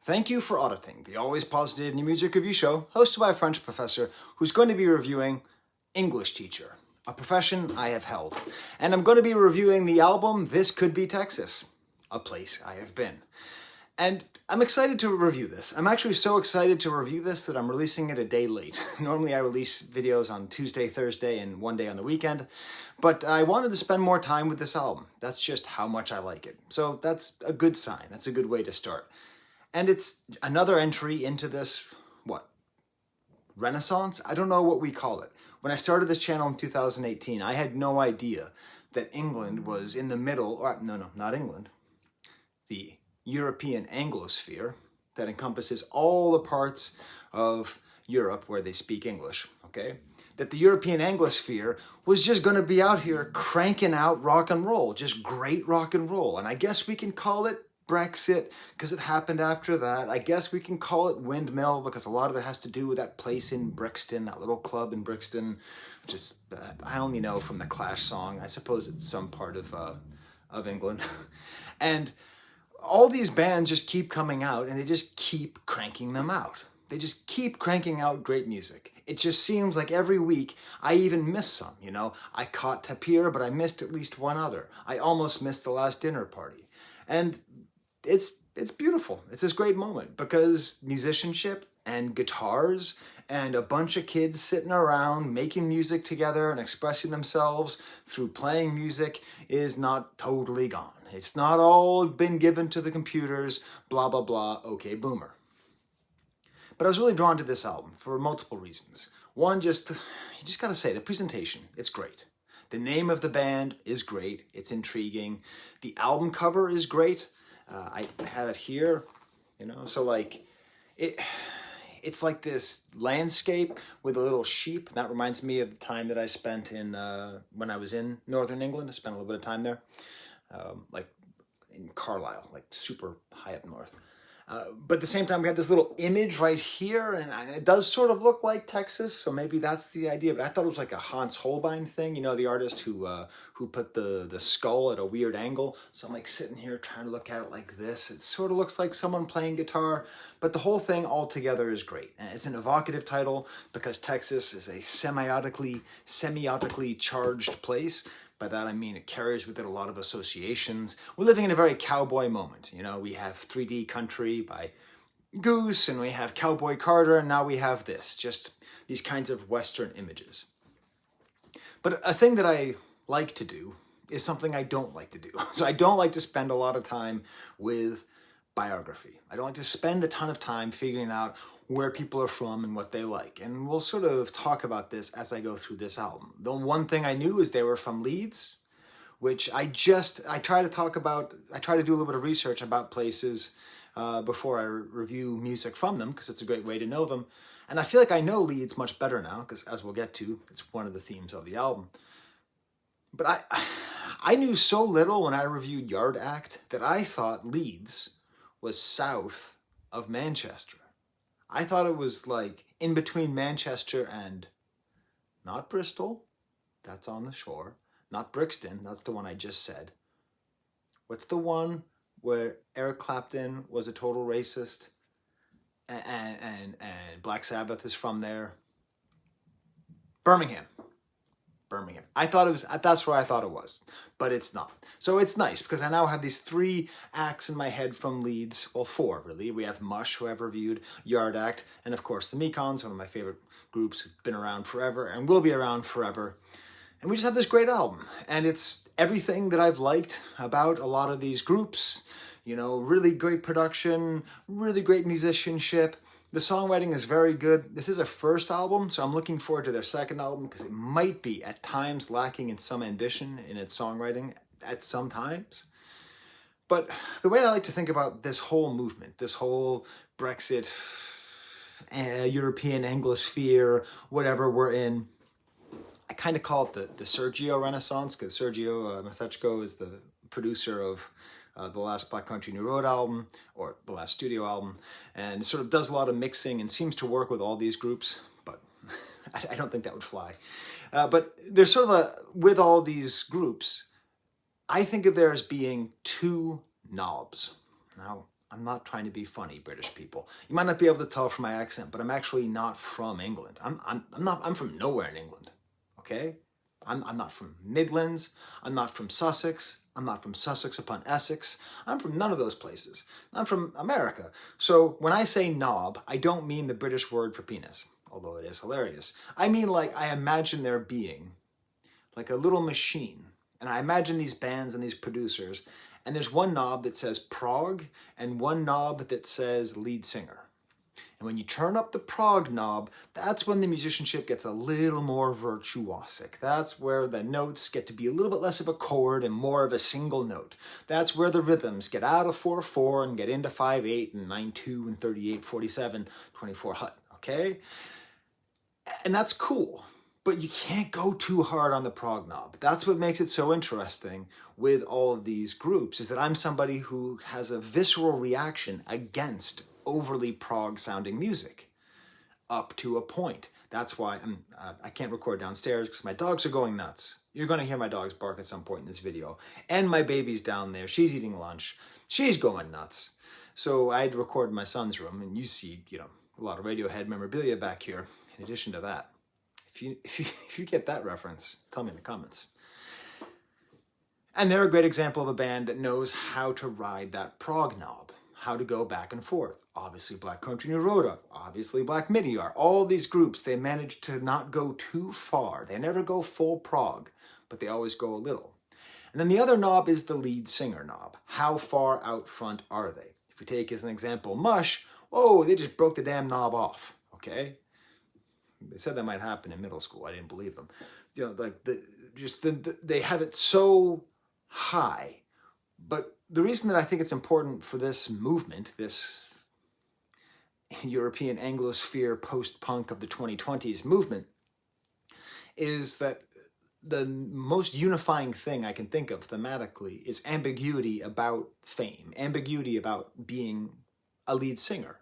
Thank you for auditing the Always Positive New Music Review Show, hosted by a French professor who's going to be reviewing English teacher, a profession I have held. And I'm going to be reviewing the album This Could Be Texas, a place I have been. And I'm excited to review this. I'm actually so excited to review this that I'm releasing it a day late. Normally I release videos on Tuesday, Thursday, and one day on the weekend. But I wanted to spend more time with this album. That's just how much I like it. So that's a good sign. That's a good way to start. And it's another entry into this, renaissance? I don't know what we call it. When I started this channel in 2018, I had no idea that England was in the middle, not England, the European Anglosphere that encompasses all the parts of Europe where they speak English, okay? That the European Anglosphere was just going to be out here cranking out rock and roll, just great rock and roll. And I guess we can call it Brexit because it happened after that. I guess we can call it Windmill because a lot of it has to do with that place in Brixton, that little club in Brixton, which is, I only know from the Clash song. I suppose it's some part of England. And all these bands just keep coming out and they just keep cranking them out. They just keep cranking out great music. It just seems like every week I even miss some, you know. I caught Tapir, but I missed at least one other. I almost missed The Last Dinner Party. And it's beautiful. It's this great moment because musicianship and guitars and a bunch of kids sitting around making music together and expressing themselves through playing music is not totally gone. It's not all been given to the computers, blah, blah, blah, okay, boomer. But I was really drawn to this album for multiple reasons. One, you just gotta say, the presentation, it's great. The name of the band is great. It's intriguing. The album cover is great. I have it here, you know, so like it's like this landscape with a little sheep. That reminds me of the time that I spent in when I was in Northern England. I spent a little bit of time there, like in Carlisle, like super high up north. But at the same time, we had this little image right here, and it does sort of look like Texas, so maybe that's the idea. But I thought it was like a Hans Holbein thing, you know, the artist who put the skull at a weird angle. So I'm like sitting here trying to look at it like this. It sort of looks like someone playing guitar, but the whole thing altogether is great. And it's an evocative title because Texas is a semiotically charged place. By that I mean it carries with it a lot of associations. We're living in a very cowboy moment. You know, we have 3D Country by Goose, and we have Cowboy Carter, and now we have this. Just these kinds of Western images. But a thing that I like to do is something I don't like to do. So I don't like to spend a lot of time with biography. I don't like to spend a ton of time figuring out where people are from and what they like. And we'll sort of talk about this as I go through this album. The one thing I knew is they were from Leeds, which I try to do a little bit of research about places before I review music from them, because it's a great way to know them. And I feel like I know Leeds much better now, because as we'll get to, it's one of the themes of the album. But I knew so little when I reviewed Yard Act that I thought Leeds was south of Manchester. I thought it was like in between Manchester and not Bristol, that's on the shore, not Brixton, that's the one I just said. What's the one where Eric Clapton was a total racist and Black Sabbath is from there? Birmingham. That's where I thought it was, but it's not. So it's nice because I now have these 3 acts in my head from Leeds. Well, 4 really. We have Mush, who I've reviewed, Yard Act, and of course the Mekons, one of my favorite groups who've been around forever and will be around forever. And we just have this great album, and it's everything that I've liked about a lot of these groups. You know, really great production, really great musicianship. The songwriting is very good. This is a first album, so I'm looking forward to their second album because it might be at times lacking in some ambition in its songwriting at some times. But the way I like to think about this whole movement, this whole Brexit, European Anglosphere, whatever we're in, I kind of call it the Sergio Renaissance, because Sergio Masechko is the producer of the last Black Country New Road album, or the last studio album, and sort of does a lot of mixing and seems to work with all these groups, but I don't think that would fly. But there's sort of with all these groups, I think of there as being 2 knobs. Now, I'm not trying to be funny, British people. You might not be able to tell from my accent, but I'm actually not from England. I'm from nowhere in England, okay? I'm not from Midlands. I'm not from Sussex. I'm not from Sussex upon Essex. I'm from none of those places. I'm from America. So when I say knob, I don't mean the British word for penis, although it is hilarious. I mean, like, I imagine there being like a little machine. And I imagine these bands and these producers, and there's one knob that says prog and one knob that says lead singer. And when you turn up the prog knob, that's when the musicianship gets a little more virtuosic. That's where the notes get to be a little bit less of a chord and more of a single note. That's where the rhythms get out of 4/4 and get into 5/8 and 9/2 and 38/47, 24 hut, okay? And that's cool. But you can't go too hard on the prog knob. That's what makes it so interesting with all of these groups, is that I'm somebody who has a visceral reaction against overly prog sounding music up to a point. That's why I can't record downstairs because my dogs are going nuts. You're going to hear my dogs bark at some point in this video. And my baby's down there. She's eating lunch. She's going nuts. So I had to record in my son's room, and you see, a lot of Radiohead memorabilia back here in addition to that. If you get that reference, tell me in the comments. And they're a great example of a band that knows how to ride that prog knob, how to go back and forth. Obviously Black Country New Rhoda, obviously Black Midi are. All these groups, they manage to not go too far. They never go full prog, but they always go a little. And then the other knob is the lead singer knob. How far out front are they? If we take as an example Mush, oh, they just broke the damn knob off, okay? They said that might happen in middle school. I didn't believe them. They have it so high. But the reason that I think it's important for this movement, this European Anglosphere post-punk of the 2020s movement, is that the most unifying thing I can think of thematically is ambiguity about fame, ambiguity about being a lead singer.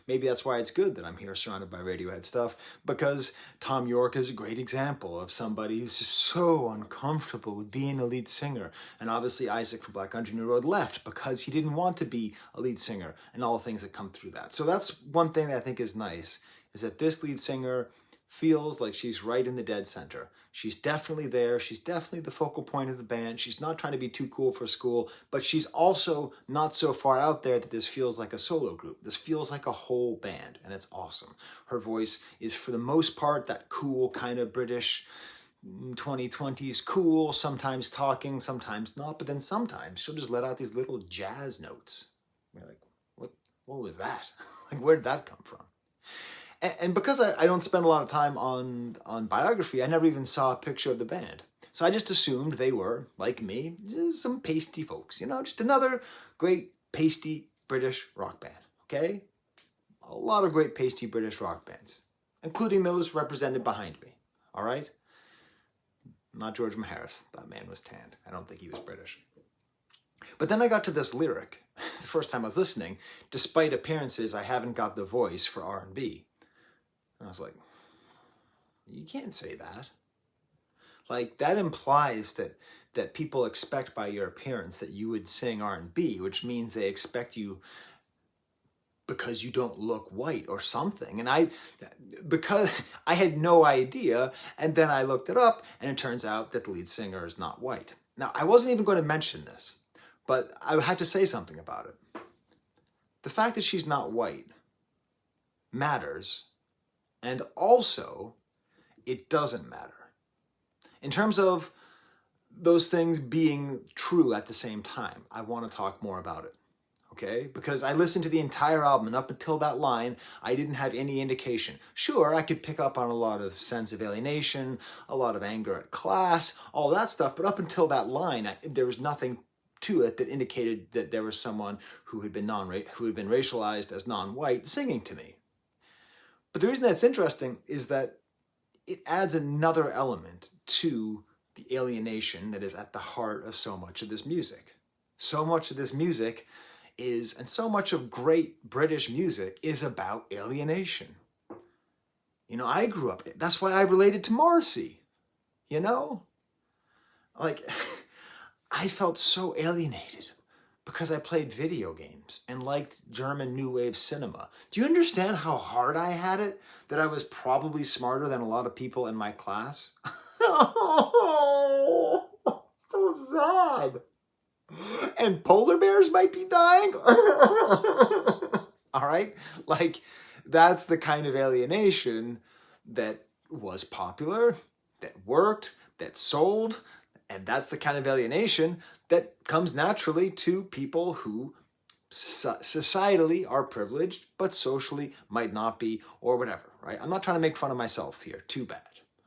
Maybe that's why it's good that I'm here surrounded by Radiohead stuff, because Tom York is a great example of somebody who's just so uncomfortable with being a lead singer. And obviously Isaac from Black Country New Road left because he didn't want to be a lead singer and all the things that come through that. So that's one thing that I think is nice, is that this lead singer feels like she's right in the dead center. She's definitely there. She's definitely the focal point of the band. She's not trying to be too cool for school, but she's also not so far out there that this feels like a solo group. This feels like a whole band, and it's awesome. Her voice is, for the most part, that cool kind of British 2020s cool, sometimes talking, sometimes not, but then sometimes she'll just let out these little jazz notes. You're like, what was that? Like, where did that come from? And because I don't spend a lot of time on biography, I never even saw a picture of the band. So I just assumed they were, like me, just some pasty folks, just another great pasty British rock band, okay? A lot of great pasty British rock bands, including those represented behind me, all right? Not George Maharis. That man was tanned. I don't think he was British. But then I got to this lyric, the first time I was listening. Despite appearances, I haven't got the voice for R&B. And I was like, you can't say that. Like, that implies that people expect by your appearance that you would sing R&B, which means they expect you because you don't look white or something. And because I had no idea, and then I looked it up, and it turns out that the lead singer is not white. Now, I wasn't even going to mention this, but I had to say something about it. The fact that she's not white matters. And also, it doesn't matter. In terms of those things being true at the same time, I want to talk more about it, okay? Because I listened to the entire album, and up until that line, I didn't have any indication. Sure, I could pick up on a lot of sense of alienation, a lot of anger at class, all that stuff, but up until that line, there was nothing to it that indicated that there was someone who had been racialized as non-white singing to me. But the reason that's interesting is that it adds another element to the alienation that is at the heart of so much of this music. So much of this music is, and so much of great British music is about alienation. I grew up, that's why I related to Morrissey, Like, I felt so alienated because I played video games and liked German New Wave cinema. Do you understand how hard I had it? That I was probably smarter than a lot of people in my class? Oh, so sad. And polar bears might be dying? All right? Like, that's the kind of alienation that was popular, that worked, that sold, and that's the kind of alienation that comes naturally to people who societally are privileged, but socially might not be, or whatever, right? I'm not trying to make fun of myself here, too bad,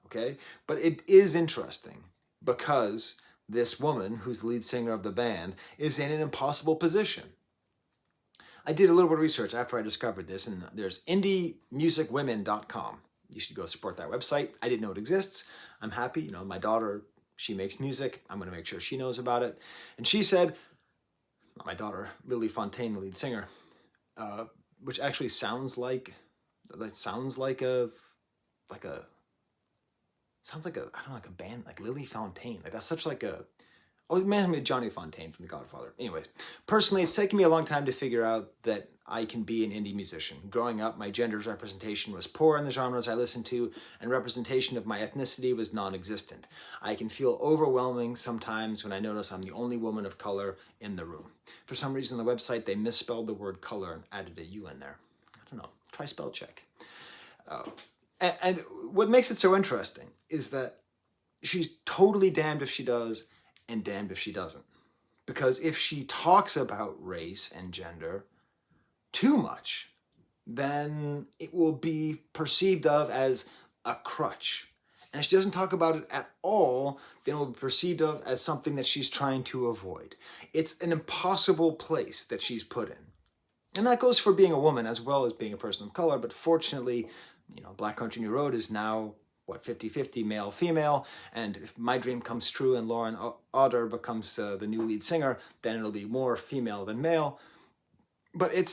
okay? But it is interesting because this woman, who's the lead singer of the band, is in an impossible position. I did a little bit of research after I discovered this, and there's indiemusicwomen.com. You should go support that website. I didn't know it exists. I'm happy. You know, my daughter, she makes music. I'm going to make sure she knows about it. And she said, my daughter, Lily Fontaine, the lead singer, which actually sounds like a band, like Lily Fontaine. Like that's such like a, oh, it reminds me of Johnny Fontaine from The Godfather. Anyways, personally, it's taken me a long time to figure out that I can be an indie musician. Growing up, my gender's representation was poor in the genres I listened to, and representation of my ethnicity was non-existent. I can feel overwhelming sometimes when I notice I'm the only woman of color in the room. For some reason on the website, they misspelled the word color and added a U in there. I don't know. Try spell check. And what makes it so interesting is that she's totally damned if she does and damned if she doesn't. Because if she talks about race and gender too much, then it will be perceived of as a crutch. And if she doesn't talk about it at all, then it will be perceived of as something that she's trying to avoid. It's an impossible place that she's put in. And that goes for being a woman as well as being a person of color. But fortunately, you know, Black Country New Road is now, 50-50 male-female. And if my dream comes true and Lauren Otter becomes the new lead singer, then it'll be more female than male. But it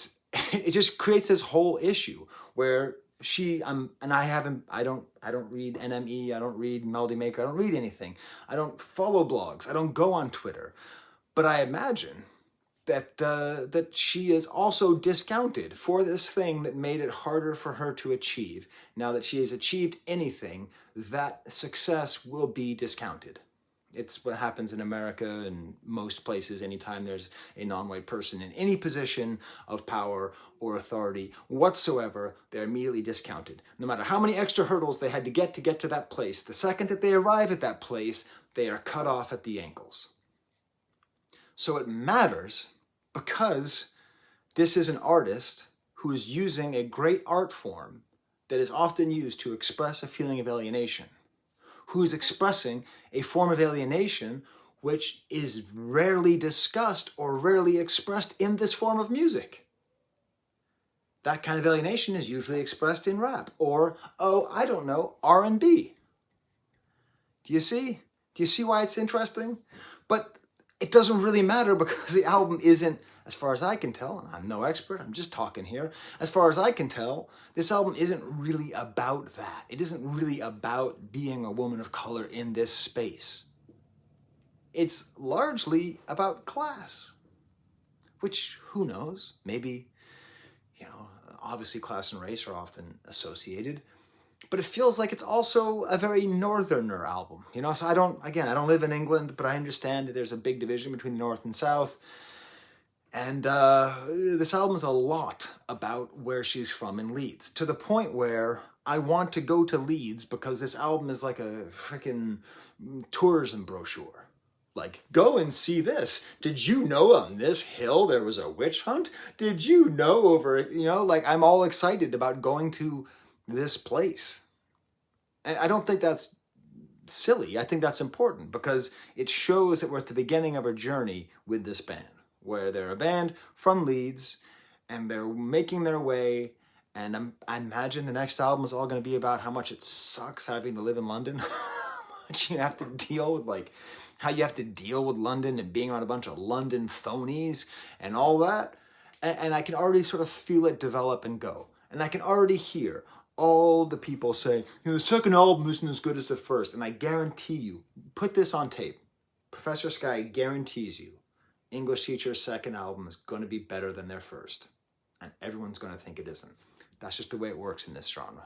just creates this whole issue where I don't read NME, I don't read Melody Maker, I don't read anything. I don't follow blogs, I don't go on Twitter. But I imagine that she is also discounted for this thing that made it harder for her to achieve. Now that she has achieved anything, that success will be discounted. It's what happens in America and most places anytime there's a non-white person in any position of power or authority whatsoever, they're immediately discounted. No matter how many extra hurdles they had to get to that place, the second that they arrive at that place, they are cut off at the ankles. So it matters because this is an artist who is using a great art form that is often used to express a feeling of alienation, who is expressing a form of alienation which is rarely discussed or rarely expressed in this form of music. That kind of alienation is usually expressed in rap or, R&B. Do you see? Do you see why it's interesting? But it doesn't really matter because the album isn't, as far as I can tell, and I'm no expert, I'm just talking here, as far as I can tell, this album isn't really about that. It isn't really about being a woman of color in this space. It's largely about class, which, who knows, maybe, obviously class and race are often associated, but it feels like it's also a very northerner album, so I don't live in England, but I understand that there's a big division between the North and South. And this album is a lot about where she's from in Leeds, to the point where I want to go to Leeds because this album is like a freaking tourism brochure. Like, go and see this. Did you know on this hill there was a witch hunt? Did you know I'm all excited about going to this place. And I don't think that's silly. I think that's important because it shows that we're at the beginning of a journey with this band, where they're a band from Leeds and they're making their way. And I imagine the next album is all going to be about how much it sucks having to live in London. How much you have to deal with, how you have to deal with London and being around a bunch of London phonies and all that. And I can already sort of feel it develop and go. And I can already hear all the people say, the second album isn't as good as the first. And I guarantee you, put this on tape. Professor Sky guarantees you, English teacher's second album is going to be better than their first. And everyone's going to think it isn't. That's just the way it works in this genre.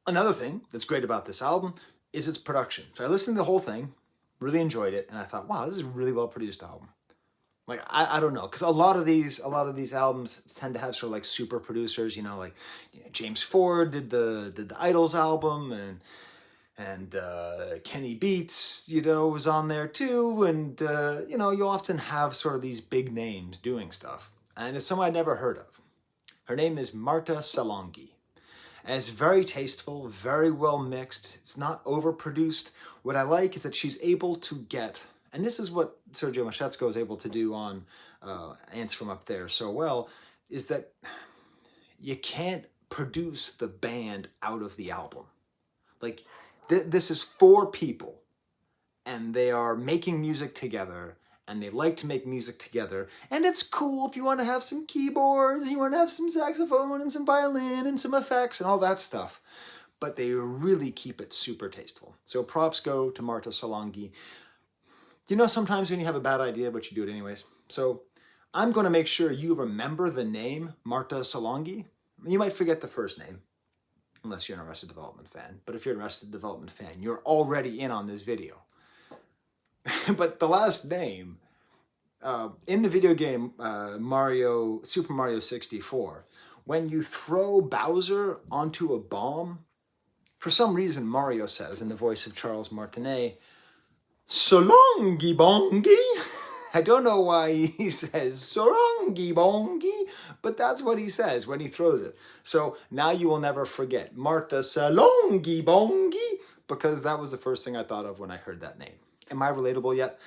Another thing that's great about this album is its production. So I listened to the whole thing, really enjoyed it, and I thought, wow, this is a really well-produced album. Like, I don't know, because a lot of these albums tend to have sort of like super producers, like James Ford did the Idols album, and Kenny Beats, was on there too, and you often have sort of these big names doing stuff, and it's someone I'd never heard of. Her name is Marta Salongi, and it's very tasteful, very well mixed. It's not overproduced. What I like is that she's able to get, and this is what Sergio Machetsko is able to do on Ants From Up There so well, is that you can't produce the band out of the album. Like, this is 4 people, and they are making music together, and they like to make music together, and it's cool if you want to have some keyboards, and you want to have some saxophone, and some violin, and some effects, and all that stuff. But they really keep it super tasteful. So props go to Marta Salongi. Sometimes when you have a bad idea, but you do it anyways. So I'm going to make sure you remember the name Marta Salongi. You might forget the first name, unless you're an Arrested Development fan. But if you're an Arrested Development fan, you're already in on this video. But the last name, in the video game Super Mario 64, when you throw Bowser onto a bomb, for some reason Mario says, in the voice of Charles Martinet, "Solongi bongi." I don't know why he says "Solongi bongi," but that's what he says when he throws it. So now you will never forget Marta Solongi bongi, because that was the first thing I thought of when I heard that name. Am I relatable yet?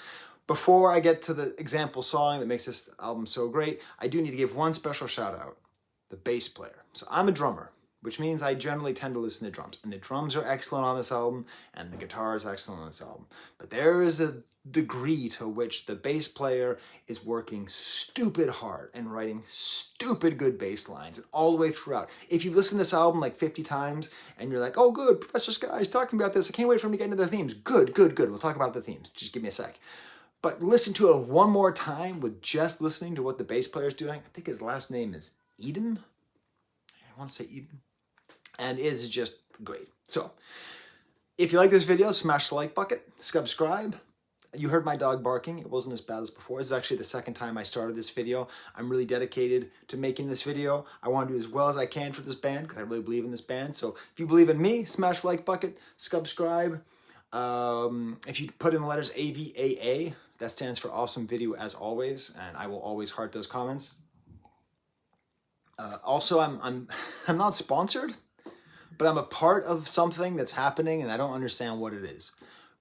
Before I get to the example song that makes this album so great, I do need to give one special shout out, the bass player. So I'm a drummer, which means I generally tend to listen to drums. And the drums are excellent on this album, and the guitar is excellent on this album. But there is a degree to which the bass player is working stupid hard and writing stupid good bass lines all the way throughout. If you listen to this album like 50 times and you're like, oh good, Professor Sky's talking about this, I can't wait for him to get into the themes. Good. We'll talk about the themes. Just give me a sec. But listen to it one more time with just listening to what the bass player is doing. I think his last name is Eden. I want to say Eden. And it's just great. So, if you like this video, smash the like bucket, subscribe. You heard my dog barking. It wasn't as bad as before. This is actually the second time I started this video. I'm really dedicated to making this video. I want to do as well as I can for this band because I really believe in this band. So if you believe in me, smash the like bucket, subscribe. If you put in the letters AVAA, that stands for Awesome Video As Always, and I will always heart those comments. Also, I'm not sponsored, but I'm a part of something that's happening, and I don't understand what it is.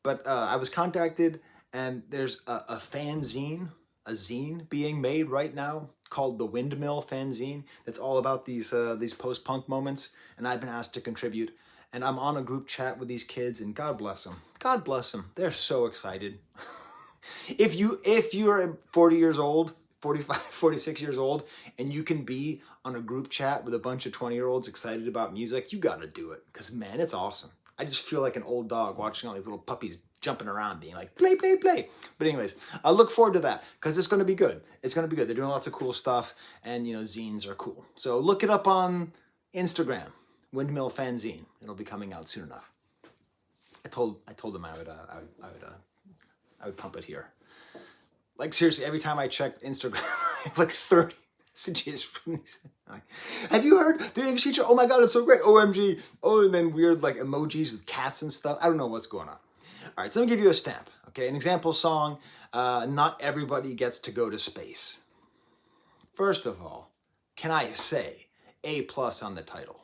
But I was contacted, and there's a fanzine, a zine being made right now called the Windmill Fanzine. That's all about these post-punk moments, and I've been asked to contribute. And I'm on a group chat with these kids, and God bless them. God bless them. They're so excited. If you're 40 years old, 45, 46 years old, and you can be on a group chat with a bunch of 20-year-olds excited about music, you gotta do it. Because, man, it's awesome. I just feel like an old dog watching all these little puppies jumping around being like, play, play, play. But anyways, I look forward to that because it's going to be good. It's going to be good. They're doing lots of cool stuff, and, zines are cool. So look it up on Instagram, Windmill Fanzine. It'll be coming out soon enough. I told them I would pump it here. Like, seriously, every time I check Instagram, I have like 30 messages from these. Like, have you heard the English teacher? Oh my God, it's so great. OMG. Oh, and then weird like emojis with cats and stuff. I don't know what's going on. All right, so let me give you a stamp. Okay, an example song, Not Everybody Gets to Go to Space. First of all, can I say A+ on the title?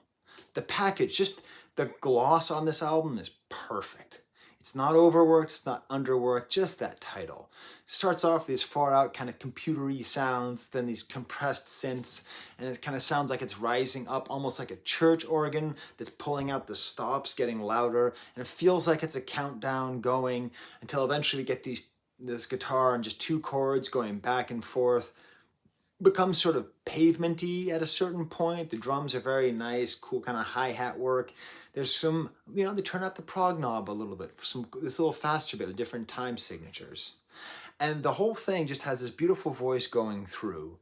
The package, just the gloss on this album is perfect. It's not overworked, it's not underworked, just that title. It starts off with these far out kind of computery sounds, then these compressed synths, and it kind of sounds like it's rising up almost like a church organ that's pulling out the stops, getting louder, and it feels like it's a countdown going until eventually we get this guitar and just 2 chords going back and forth. Becomes sort of pavement-y at a certain point. The drums are very nice, cool kind of hi-hat work. There's some, they turn up the prog knob a little bit for this little faster bit with different time signatures. And the whole thing just has this beautiful voice going through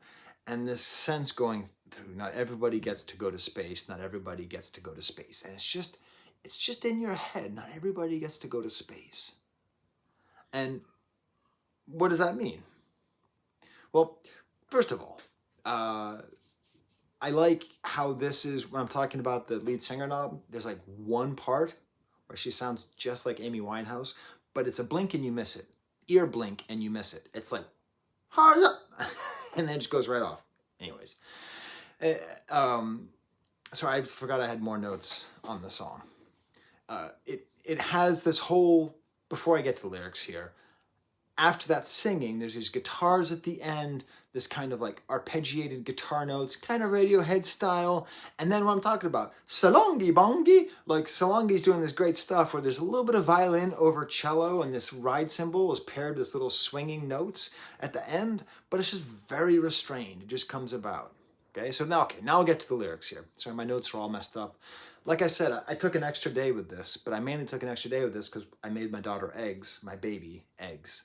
and this sense going through. Not everybody gets to go to space. Not everybody gets to go to space. And it's just in your head. Not everybody gets to go to space. And what does that mean? Well, first of all, I like how this is, when I'm talking about the lead singer knob, there's like one part where she sounds just like Amy Winehouse, but it's a blink and you miss it. Ear blink and you miss it. It's like, hurry up, and then it just goes right off. Anyways, sorry, I forgot I had more notes on the song. It has this whole, before I get to the lyrics here, after that singing, there's these guitars at the end, this kind of like arpeggiated guitar notes, kind of Radiohead style. And then what I'm talking about, salongi bongi, like Salongi's doing this great stuff where there's a little bit of violin over cello and this ride cymbal is paired with this little swinging notes at the end, but it's just very restrained. It just comes about. Okay, so now I'll get to the lyrics here. Sorry, my notes are all messed up. Like I said, I took an extra day with this, but I mainly took an extra day with this because I made my daughter eggs, my baby eggs.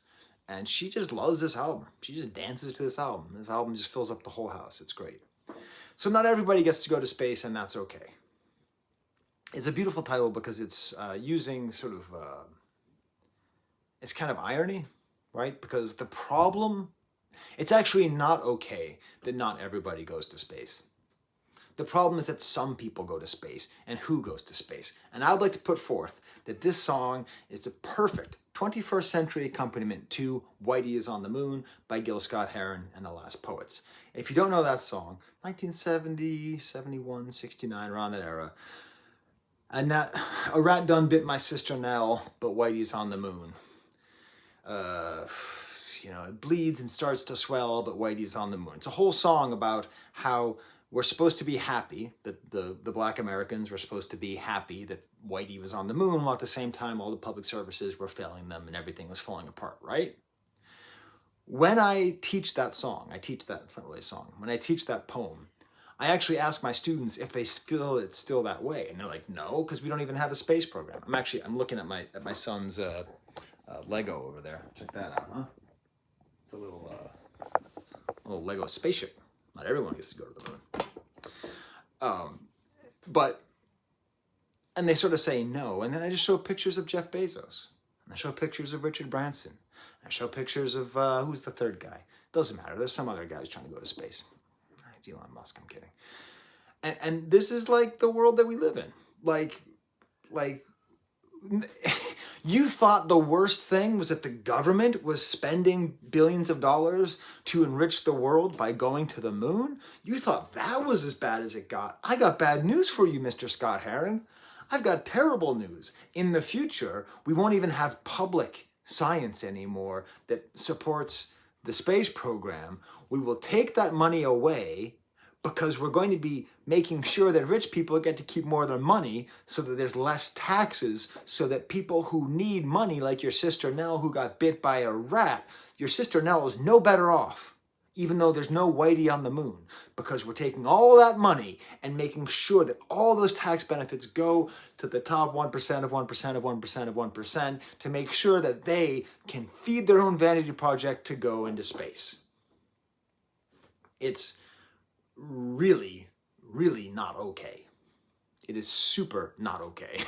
And she just loves this album. She just dances to this album. This album just fills up the whole house. It's great. So not everybody gets to go to space, and that's okay. It's a beautiful title because it's using sort of, it's kind of irony, right? Because the problem, it's actually not okay that not everybody goes to space. The problem is that some people go to space, and who goes to space. And I would like to put forth that this song is the perfect 21st century accompaniment to Whitey is on the Moon by Gil Scott-Heron and the Last Poets. If you don't know that song, 1970, 71, 69, around that era, and that, a rat done bit my sister Nell, but Whitey's on the moon. It bleeds and starts to swell, but Whitey's on the moon. It's a whole song about how we're supposed to be happy, that the Black Americans were supposed to be happy that Whitey was on the moon, while at the same time all the public services were failing them and everything was falling apart, right? When I teach that song, it's not really a song, when I teach that poem, I actually ask my students if they feel it's still that way. And they're like, no, because we don't even have a space program. I'm looking at my son's Lego over there. Check that out, huh? It's a little Lego spaceship. Not everyone gets to go to the moon. And they sort of say no. And then I just show pictures of Jeff Bezos. And I show pictures of Richard Branson. And I show pictures of, who's the third guy? Doesn't matter. There's some other guy who's trying to go to space. It's Elon Musk, I'm kidding. And this is like the world that we live in. Like, you thought the worst thing was that the government was spending billions of dollars to enrich the world by going to the moon? You thought that was as bad as it got. I got bad news for you, Mr. Scott-Heron. I've got terrible news. In the future, we won't even have public science anymore that supports the space program. We will take that money away because we're going to be making sure that rich people get to keep more of their money so that there's less taxes, so that people who need money, like your sister Nell who got bit by a rat, your sister Nell is no better off, even though there's no Whitey on the moon, because we're taking all that money and making sure that all those tax benefits go to the top 1% of 1% of 1% of 1% to make sure that they can feed their own vanity project to go into space. It's really, really not okay. It is super not okay.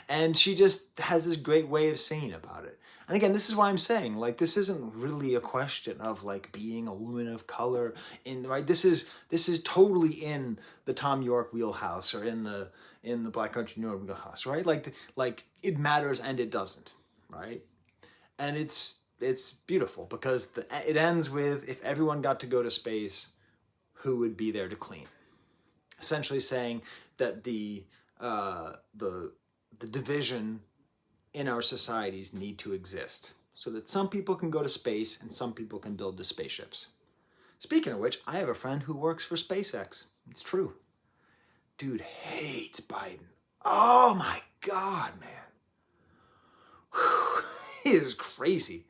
And she just has this great way of singing about it. And again, this is why I'm saying, like, this isn't really a question of like being a woman of color right. This is totally in the Tom York wheelhouse, or in the Black Country New York wheelhouse, right? Like it matters and it doesn't, right? And it's beautiful because it ends with, if everyone got to go to space, who would be there to clean? Essentially saying that the division in our societies need to exist so that some people can go to space and some people can build the spaceships. Speaking of which, I have a friend who works for SpaceX. It's true. Dude hates Biden. Oh my God, man. Whew. He is crazy.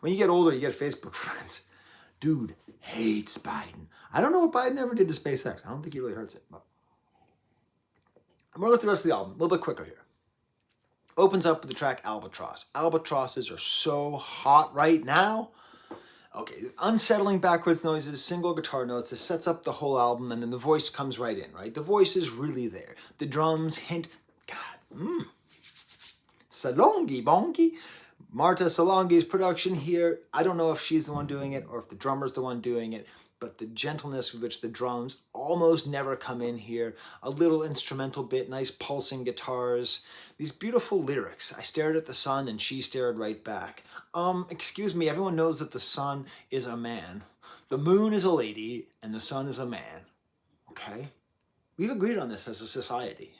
When you get older, you get Facebook friends. Dude hates Biden. I don't know what Biden ever did to SpaceX. I don't think he really hurts it. But I'm going to go through the rest of the album a little bit quicker here. Opens up with the track Albatross. Albatrosses are so hot right now. Okay, unsettling backwards noises, single guitar notes. This sets up the whole album, and then the voice comes right in, right? The voice is really there. The drums hint, God, Salongi Bongi. Marta Salongi's production here. I don't know if she's the one doing it or if the drummer's the one doing it, but the gentleness with which the drums almost never come in here. A little instrumental bit, nice pulsing guitars. These beautiful lyrics. I stared at the sun and she stared right back. Excuse me, everyone knows that the sun is a man. The moon is a lady and the sun is a man. Okay? We've agreed on this as a society.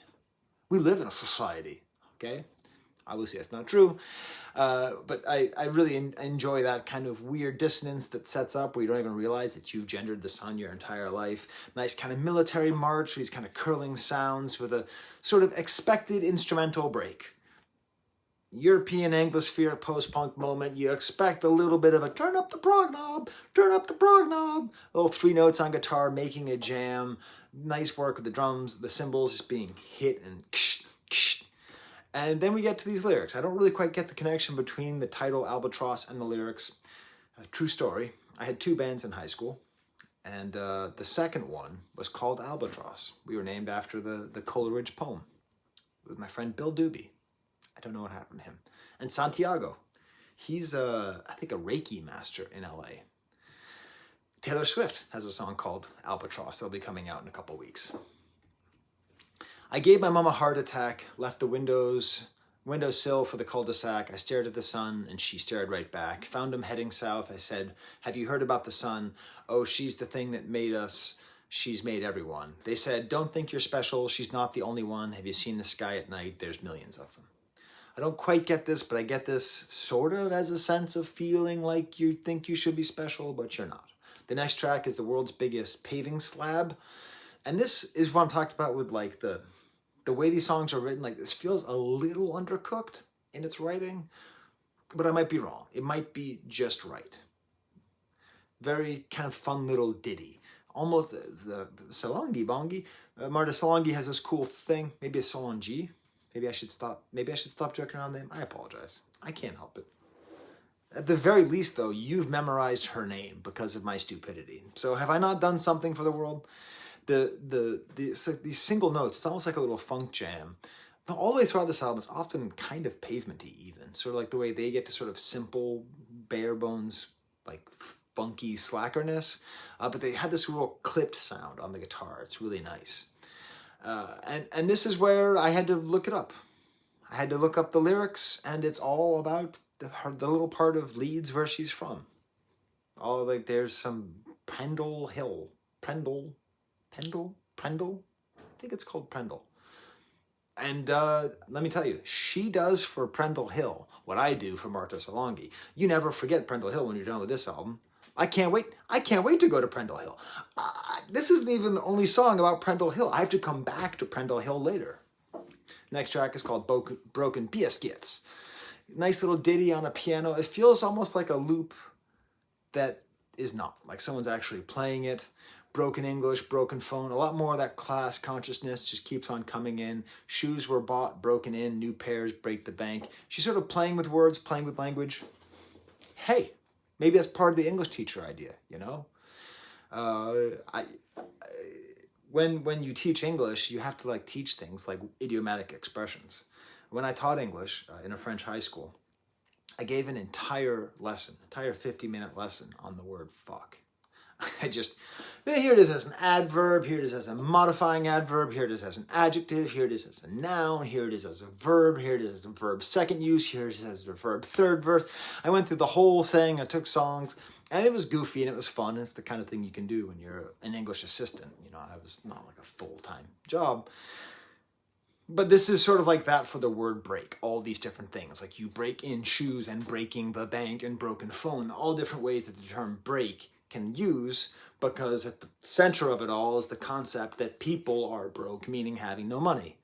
We live in a society. Okay? Obviously, that's not true, but I really enjoy that kind of weird dissonance that sets up where you don't even realize that you've gendered the sun your entire life. Nice kind of military march with these kind of curling sounds with a sort of expected instrumental break. European Anglosphere post-punk moment, you expect a little bit of a turn up the prog knob, turn up the prog knob. Little 3 notes on guitar making a jam. Nice work with the drums, the cymbals being hit and ksh, ksh. And then we get to these lyrics. I don't really quite get the connection between the title Albatross and the lyrics. True story. I had 2 bands in high school, and the second one was called Albatross. We were named after the Coleridge poem with my friend Bill Doobie. I don't know what happened to him. And Santiago. He's, I think, a Reiki master in LA. Taylor Swift has a song called Albatross. That'll be coming out in a couple weeks. I gave my mom a heart attack, left the windowsill for the cul-de-sac. I stared at the sun and she stared right back. Found him heading south. I said, have you heard about the sun? Oh, she's the thing that made us. She's made everyone. They said, don't think you're special. She's not the only one. Have you seen the sky at night? There's millions of them. I don't quite get this, but I get this sort of as a sense of feeling like you think you should be special, but you're not. The next track is the world's biggest paving slab. And this is what I'm talking about with like the way these songs are written. Like this feels a little undercooked in its writing, but I might be wrong. It might be just right. Very kind of fun little ditty. Almost the Salongi Bongi. Marta Salongi has this cool thing. Maybe a Salongi. Maybe I should stop joking around them. I apologize. I can't help it. At the very least, though, you've memorized her name because of my stupidity. So have I not done something for the world? These single notes, it's almost like a little funk jam. All the way throughout this album, it's often kind of pavement-y even. Sort of like the way they get to sort of simple, bare bones, like funky slackerness. But they had this real clipped sound on the guitar. It's really nice. And this is where I had to look it up. I had to look up the lyrics, and it's all about the little part of Leeds where she's from. All like there's some Prendle Hill. Prendle? I think it's called Prendle. And let me tell you, she does for Prendle Hill what I do for Marta Salongi. You never forget Prendle Hill when you're done with this album. I can't wait to go to Prendle Hill. This isn't even the only song about Prendle Hill. I have to come back to Prendle Hill later. Next track is called Broken Biscuits. Nice little ditty on a piano. It feels almost like a loop that is not. Like someone's actually playing it. Broken English, broken phone. A lot more of that class consciousness just keeps on coming in. Shoes were bought, broken in. New pairs break the bank. She's sort of playing with words, playing with language. Hey. Maybe that's part of the English teacher idea, you know? When you teach English, you have to like teach things like idiomatic expressions. When I taught English in a French high school, I gave an entire 50-minute lesson on the word fuck. Here it is as an adverb, here it is as a modifying adverb, here it is as an adjective, here it is as a noun, here it is as a verb, here it is as a verb second use, here it is as a verb third verse. I went through the whole thing, I took songs, and it was goofy and it was fun. It's the kind of thing you can do when you're an English assistant. You know, I was not like a full-time job. But this is sort of like that for the word break. All these different things. Like you break in shoes and breaking the bank and broken phone. All different ways that the term break can use, because at the center of it all is the concept that people are broke, meaning having no money.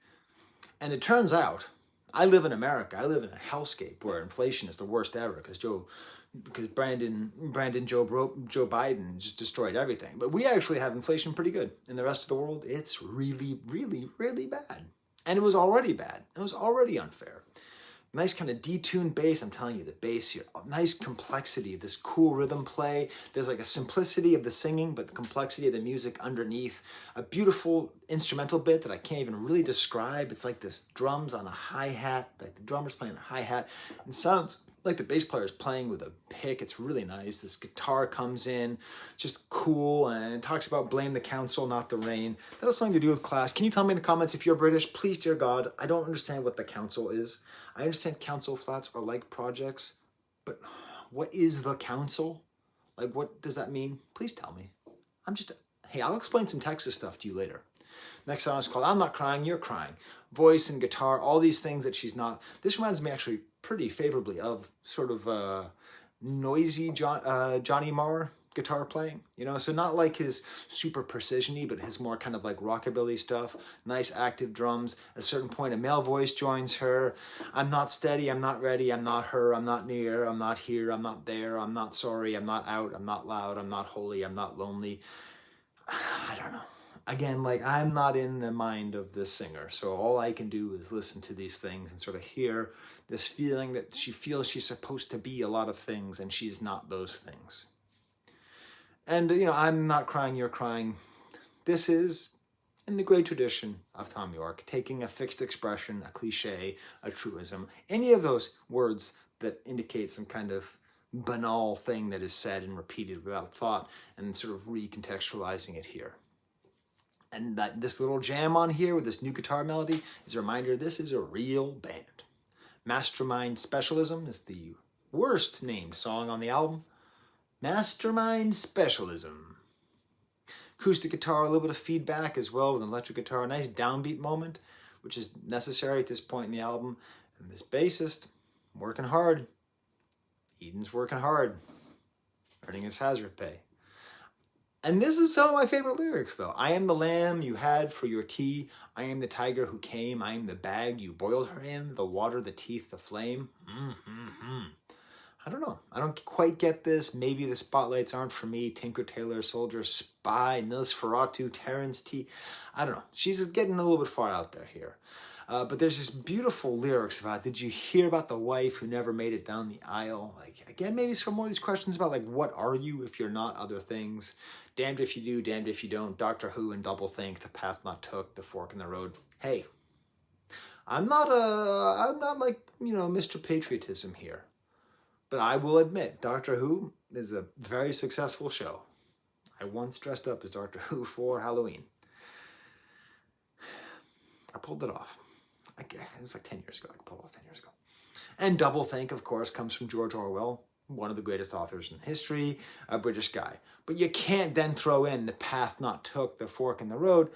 And it turns out, I live in America. I live in a hellscape where inflation is the worst ever because Joe Biden just destroyed everything. But we actually have inflation pretty good. In the rest of the world, it's really, really, really bad. And it was already bad. It was already unfair. Nice kind of detuned bass. I'm telling you, the bass here, a nice complexity, this cool rhythm play. There's like a simplicity of the singing, but the complexity of the music underneath. A beautiful instrumental bit that I can't even really describe. It's like this drums on a hi-hat, like the drummer's playing the hi-hat. It sounds like the bass player is playing with a pick. It's really nice. This guitar comes in, just cool, and it talks about blame the council, not the rain. That has something to do with class. Can you tell me in the comments if you're British? Please, dear God, I don't understand what the council is. I understand council flats are like projects, but what is the council? Like, what does that mean? Please tell me. Hey, I'll explain some Texas stuff to you later. Next song is called I'm Not Crying, You're Crying. Voice and guitar, all these things that she's not. This reminds me actually pretty favorably of sort of noisy Johnny Marr guitar playing, you know, so not like his super precision-y, but his more kind of like rockabilly stuff. Nice active drums. At a certain point, a male voice joins her. I'm not steady, I'm not ready, I'm not her, I'm not near, I'm not here, I'm not there, I'm not sorry, I'm not out, I'm not loud, I'm not holy, I'm not lonely. I don't know. Again, like, I'm not in the mind of this singer, so all I can do is listen to these things and sort of hear this feeling that she feels she's supposed to be a lot of things and she's not those things. And, you know, I'm not crying, you're crying. This is, in the great tradition of Thom Yorke, taking a fixed expression, a cliche, a truism, any of those words that indicate some kind of banal thing that is said and repeated without thought, and sort of recontextualizing it here. And this little jam on here with this new guitar melody is a reminder this is a real band. Mastermind Specialism is the worst named song on the album. Mastermind Specialism. Acoustic guitar, a little bit of feedback as well with an electric guitar. A nice downbeat moment, which is necessary at this point in the album. And this bassist, working hard. Eden's working hard. Earning his hazard pay. And this is some of my favorite lyrics, though. I am the lamb you had for your tea. I am the tiger who came. I am the bag you boiled her in. The water, the teeth, the flame. I don't know. I don't quite get this. Maybe the spotlights aren't for me. Tinker, Tailor, Soldier, Spy, Nosferatu, Terrence T. I don't know. She's getting a little bit far out there here. But there's this beautiful lyrics about, did you hear about the wife who never made it down the aisle? Like, again, maybe some more of these questions about, like, what are you if you're not other things? Damned if you do, damned if you don't. Doctor Who and Doublethink, the path not took, the fork in the road. Hey, I'm not like, you know, Mr. Patriotism here. But I will admit, Doctor Who is a very successful show. I once dressed up as Doctor Who for Halloween. I pulled it off. It was like 10 years ago. I pulled it off 10 years ago. And Doublethink, of course, comes from George Orwell, one of the greatest authors in history, a British guy. But you can't then throw in the path not took, the fork in the road.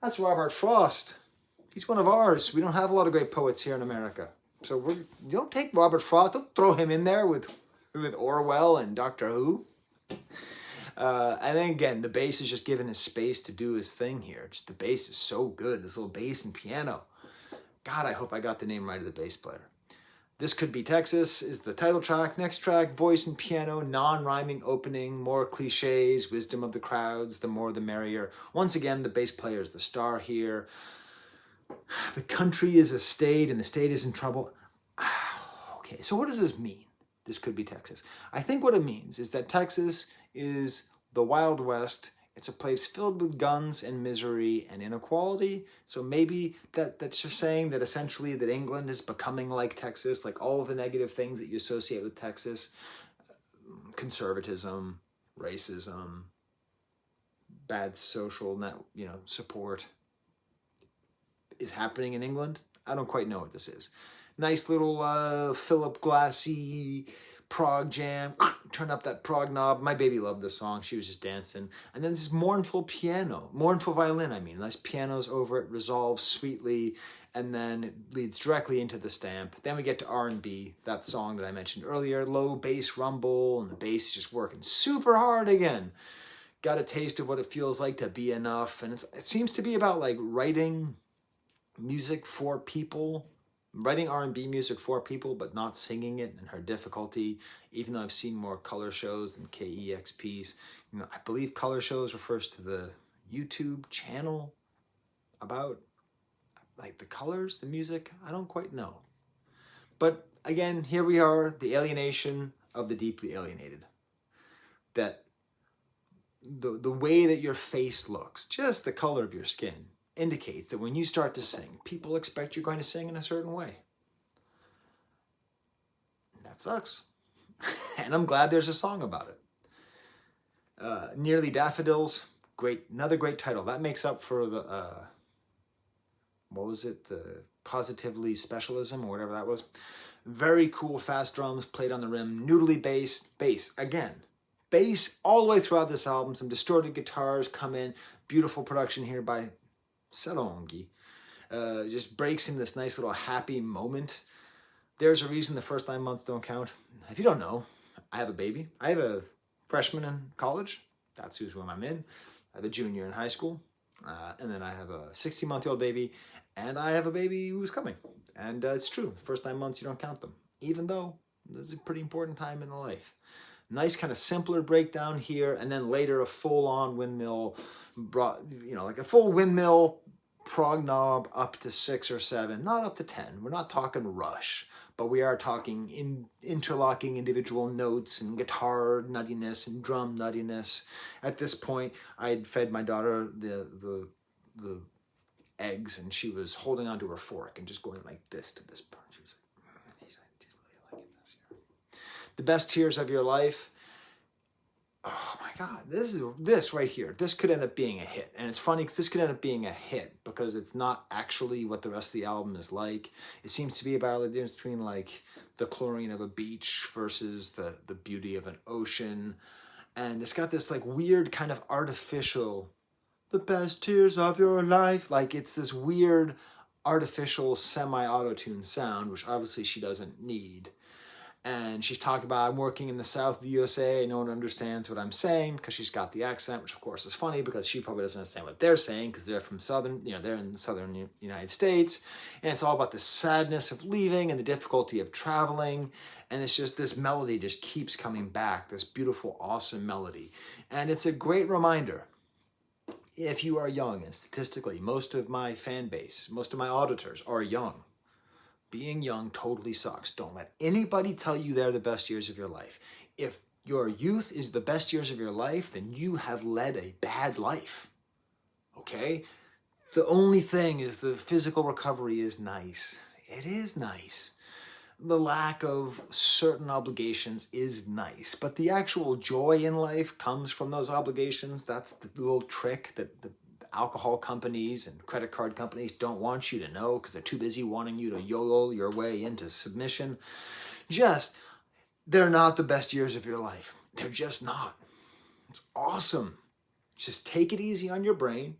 That's Robert Frost. He's one of ours. We don't have a lot of great poets here in America. So you don't take Robert Frost, don't throw him in there with Orwell and Doctor Who. And then again, the bass is just given his space to do his thing here. Just the bass is so good, this little bass and piano. God, I hope I got the name right of the bass player. This Could Be Texas is the title track. Next track, voice and piano, non-rhyming opening, more cliches, wisdom of the crowds, the more the merrier. Once again, the bass player is the star here. The country is a state and the state is in trouble. Okay, so what does this mean? This could be Texas. I think what it means is that Texas is the Wild West. It's a place filled with guns and misery and inequality. So maybe that's just saying that essentially that England is becoming like Texas, like all of the negative things that you associate with Texas. Conservatism, racism, bad social support is happening in England. I don't quite know what this is. Nice little Philip Glassy prog jam. Turn up that prog knob. My baby loved this song. She was just dancing. And then this mournful violin, Nice pianos over it, resolves sweetly, and then it leads directly into the stamp. Then we get to R&B, that song that I mentioned earlier. Low bass rumble, and the bass is just working super hard again. Got a taste of what it feels like to be enough. And it seems to be about like writing music for people, writing R&B music for people, but not singing it, and her difficulty, even though I've seen more color shows than KEXPs. I believe color shows refers to the YouTube channel about like the colors, the music. I don't quite know. But again, here we are, the alienation of the deeply alienated. That the way that your face looks, just the color of your skin, indicates that when you start to sing, people expect you're going to sing in a certain way. That sucks. And I'm glad there's a song about it. Nearly Daffodils, another great title. That makes up for the, what was it? The Positively Specialism, or whatever that was. Very cool fast drums played on the rim, noodly bass, again. Bass all the way throughout this album, some distorted guitars come in, beautiful production here by Salongi. Just breaks in this nice little happy moment. There's a reason the first 9 months don't count. If you don't know, I have a baby. I have a freshman in college. That's whose room I'm in. I have a junior in high school. And then I have a 16-month-old baby. And I have a baby who's coming. And it's true. The first 9 months, you don't count them. Even though this is a pretty important time in the life. Nice kind of simpler breakdown here. And then later a full-on windmill. Like a full windmill prog knob up to 6 or 7. Not up to 10. We're not talking Rush. But we are talking interlocking individual notes and guitar nuttiness and drum nuttiness. At this point, I had fed my daughter the eggs, and she was holding onto her fork and just going like this to this part. She was like, "She's really liking this here." The best tears of your life. Oh my God, this right here. This could end up being a hit. And it's funny because this could end up being a hit because it's not actually what the rest of the album is like. It seems to be about the difference between like the chlorine of a beach versus the beauty of an ocean. And it's got this like weird kind of artificial, the best tears of your life. Like it's this weird artificial semi-auto-tune sound, which obviously she doesn't need. And she's talking about, I'm working in the South of the USA. No one understands what I'm saying because she's got the accent, which of course is funny because she probably doesn't understand what they're saying because they're from they're in the southern United States. And it's all about the sadness of leaving and the difficulty of traveling. And it's just this melody just keeps coming back, this beautiful, awesome melody. And it's a great reminder. If you are young, and statistically, most of my fan base, most of my auditors are young. Being young totally sucks. Don't let anybody tell you they're the best years of your life. If your youth is the best years of your life, then you have led a bad life. Okay? The only thing is the physical recovery is nice. It is nice. The lack of certain obligations is nice. But the actual joy in life comes from those obligations. That's the little trick that the alcohol companies and credit card companies don't want you to know because they're too busy wanting you to YOLO your way into submission. They're not the best years of your life. They're just not. It's awesome. Just take it easy on your brain.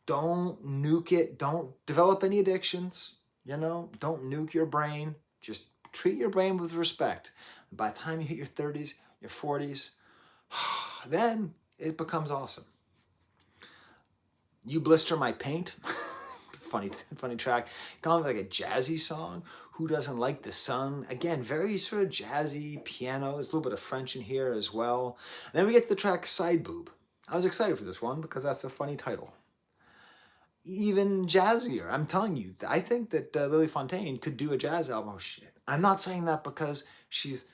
Don't nuke it. Don't develop any addictions. Don't nuke your brain. Just treat your brain with respect. And by the time you hit your 30s, your 40s, then it becomes awesome. You Blister My Paint. funny track. Kind of like a jazzy song. Who doesn't like the sun? Again, very sort of jazzy piano. There's a little bit of French in here as well. And then we get to the track Side Boob. I was excited for this one because that's a funny title. Even jazzier. I'm telling you, I think that Lily Fontaine could do a jazz album. Oh shit! I'm not saying that because she's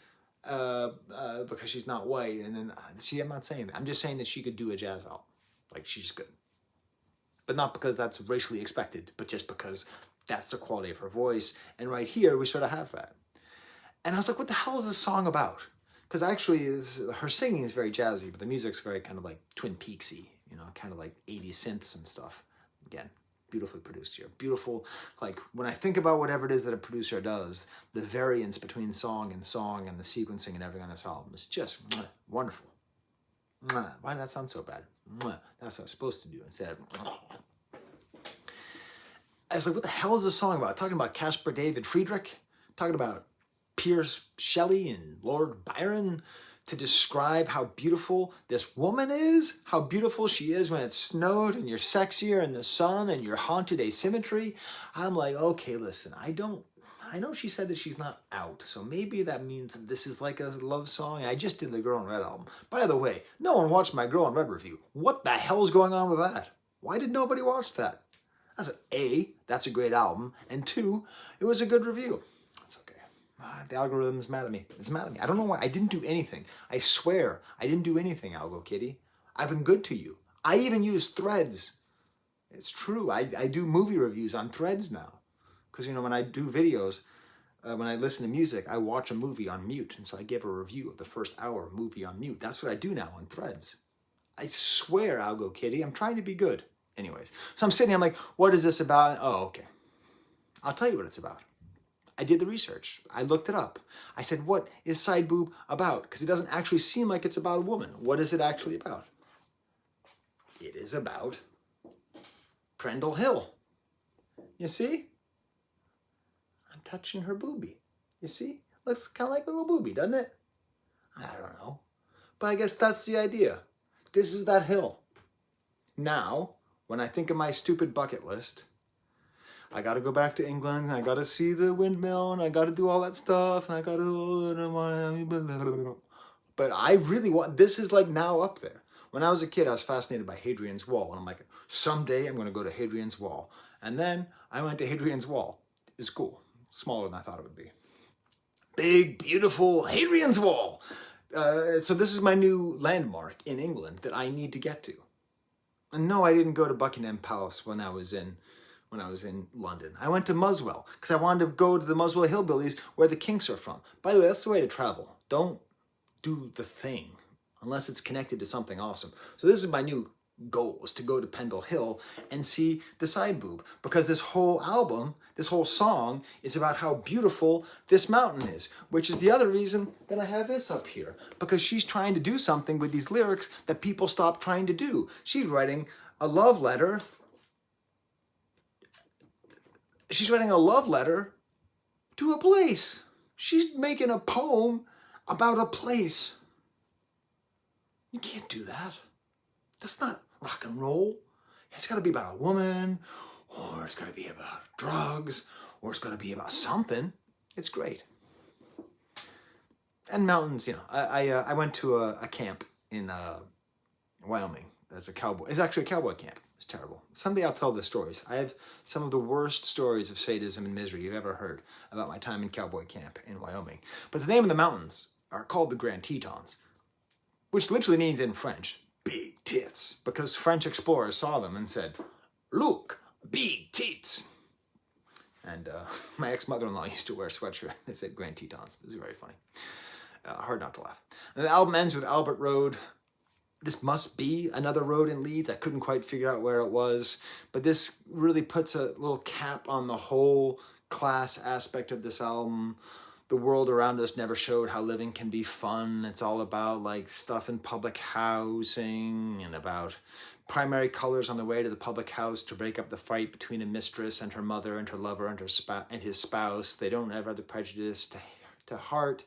not white. And then I'm not saying that. I'm just saying that she could do a jazz album. Like she's good. But not because that's racially expected, but just because that's the quality of her voice. And right here, we sort of have that. And I was like, what the hell is this song about? Because actually, her singing is very jazzy, but the music's very kind of like Twin Peaksy, kind of like 80s synths and stuff. Again, beautifully produced here. Beautiful, like when I think about whatever it is that a producer does, the variance between song and the sequencing and everything on this album is just wonderful. Why did that sound so bad? That's what I was supposed to do instead of... I was like, what the hell is this song about? Talking about Caspar David Friedrich? Talking about Pierce Shelley and Lord Byron to describe how beautiful this woman is? How beautiful she is when it snowed and you're sexier in the sun and you're haunted asymmetry? I'm like, okay, listen, I know she said that she's not out, so maybe that means that this is like a love song. I just did the Girl in Red album. By the way, no one watched my Girl in Red review. What the hell is going on with that? Why did nobody watch that? I said, A, that's a great album, and 2, it was a good review. That's okay. The algorithm's mad at me. It's mad at me. I don't know why. I didn't do anything. I swear I didn't do anything, Algo Kitty. I've been good to you. I even use Threads. It's true. I do movie reviews on Threads now. Because, you know, when I do videos, when I listen to music, I watch a movie on mute. And so I give a review of the first hour movie on mute. That's what I do now on Threads. I swear, Algo Kitty, I'm trying to be good. Anyways, so I'm sitting here, I'm like, what is this about? Oh, okay. I'll tell you what it's about. I did the research. I looked it up. I said, what is side boob about? Because it doesn't actually seem like it's about a woman. What is it actually about? It is about Prendle Hill. You see? I'm touching her boobie. You see? Looks kind of like a little boobie, doesn't it? I don't know. But I guess that's the idea. This is that hill. Now, when I think of my stupid bucket list, I got to go back to England, and I got to see the windmill, and I got to do all that stuff, and I got to... But I really want... This is like now up there. When I was a kid, I was fascinated by Hadrian's Wall, and I'm like, someday I'm going to go to Hadrian's Wall. And then I went to Hadrian's Wall. It was cool. Smaller than I thought it would be. Big, beautiful Hadrian's Wall. So this is my new landmark in England that I need to get to. And no, I didn't go to Buckingham Palace when I was in London. I went to Muswell because I wanted to go to the Muswell Hillbillies where the Kinks are from. By the way, that's the way to travel. Don't do the thing unless it's connected to something awesome. So this is my new goal, is to go to Pendle Hill and see the side boob, because this whole album, this whole song is about how beautiful this mountain is, which is the other reason that I have this up here, because she's trying to do something with these lyrics that people stop trying to do. She's writing a love letter. She's writing a love letter to a place. She's making a poem about a place. You can't do that. That's not rock and roll. It's got to be about a woman, or it's got to be about drugs, or it's got to be about something. It's great. And mountains, you know. I went to a camp in Wyoming. That's a cowboy. It's actually a cowboy camp. It's terrible. Someday I'll tell the stories. I have some of the worst stories of sadism and misery you've ever heard about my time in cowboy camp in Wyoming. But the name of the mountains are called the Grand Tetons, which literally means in French, big tits, because French explorers saw them and said, look, big tits. And my ex-mother-in-law used to wear a sweatshirt that said Grand Tetons. This is very funny. Hard not to laugh. And the album ends with Albert Road. This must be another road in Leeds. I couldn't quite figure out where it was, but this really puts a little cap on the whole class aspect of this album. The world around us never showed how living can be fun. It's all about like stuff in public housing and about primary colors on the way to the public house to break up the fight between a mistress and her mother and her lover and his spouse. They don't have other prejudice to heart.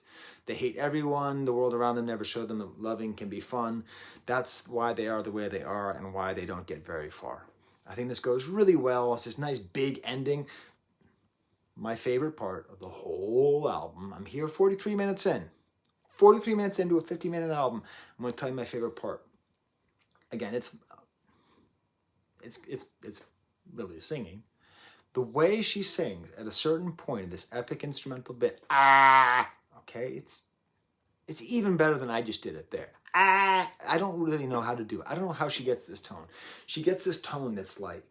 They hate everyone. The world around them never showed them that loving can be fun. That's why they are the way they are and why they don't get very far. I think this goes really well. It's this nice big ending. My favorite part of the whole album. I'm here 43 minutes in. 43 minutes into a 50-minute album. I'm going to tell you my favorite part. Again, it's literally singing. The way she sings at a certain point in this epic instrumental bit, okay, it's even better than I just did it there. I don't really know how to do it. I don't know how she gets this tone. She gets this tone that's like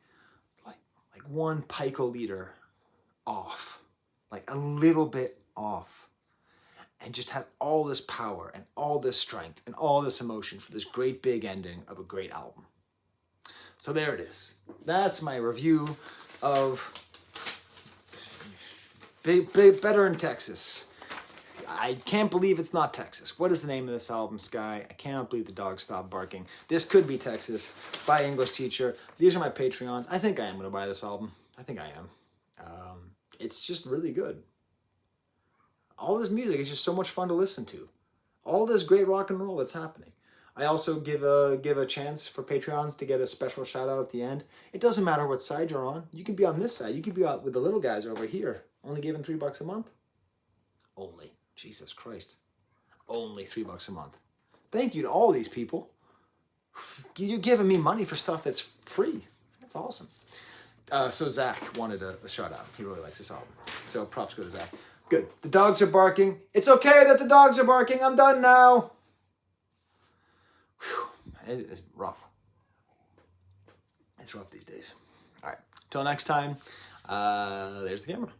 1 picoliter off, like a little bit off, and just have all this power and all this strength and all this emotion for this great big ending of a great album. So there it is. That's my review of Better in Texas. I can't believe it's not Texas. What is the name of this album, Sky? I cannot believe the dog stopped barking. This could be Texas by English Teacher. These are my Patreons. I think I am going to buy this album. I think I am. It's just really good. All this music is just so much fun to listen to. All this great rock and roll that's happening. I also give a chance for Patreons to get a special shout out at the end. It doesn't matter what side you're on. You can be on this side. You can be out with the little guys over here. Only giving $3 a month. Only. Jesus Christ. Only $3 a month. Thank you to all these people. You're giving me money for stuff that's free. That's awesome. So Zach wanted a shout out. He really likes this album. So props go to Zach. Good. The dogs are barking. It's okay that the dogs are barking. I'm done now. Whew. It's rough. It's rough these days. All right. Till next time, there's the camera.